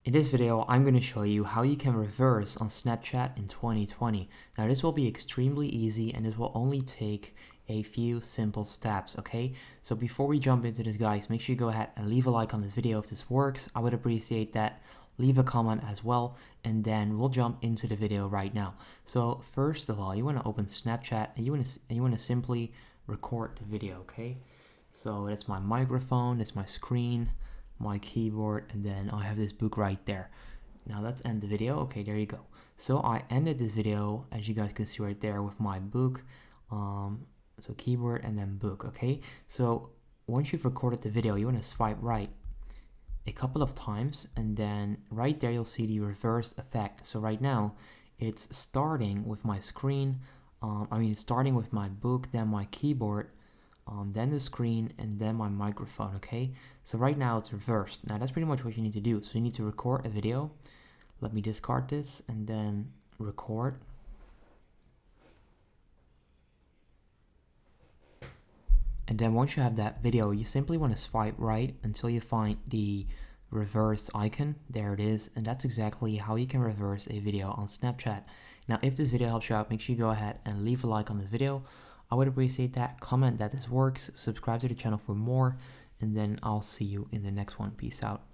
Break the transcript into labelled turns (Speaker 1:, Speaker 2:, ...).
Speaker 1: In this video, I'm going to show you how you can reverse on Snapchat in 2020. Now this will be extremely easy and this will only take a few simple steps, okay? So before we jump into this, guys, make sure you go ahead and leave a like on this video if this works. I would appreciate that. Leave a comment as well, and then we'll jump into the video right now. So first of all, you want to open Snapchat and you want to simply record the video, okay? So that's my microphone, that's my screen, my keyboard, and then I have this book right there. Now let's end the video. Okay, there you go. So I ended this video, as you guys can see right there, with my book. So keyboard and then book, okay? So once you've recorded the video, you want to swipe right a couple of times, and then right there you'll see the reverse effect. So right now it's starting with my screen, starting with my book, then my keyboard, then the screen, and then my microphone, okay? So right now it's reversed. Now that's pretty much what you need to do. So you need to record a video. Let me discard this and then record. And then once you have that video, you simply want to swipe right until you find the reverse icon. There it is. And that's exactly how you can reverse a video on Snapchat. Now, if this video helps you out, make sure you go ahead and leave a like on this video. I would appreciate that. Comment that this works. Subscribe to the channel for more. And then I'll see you in the next one. Peace out.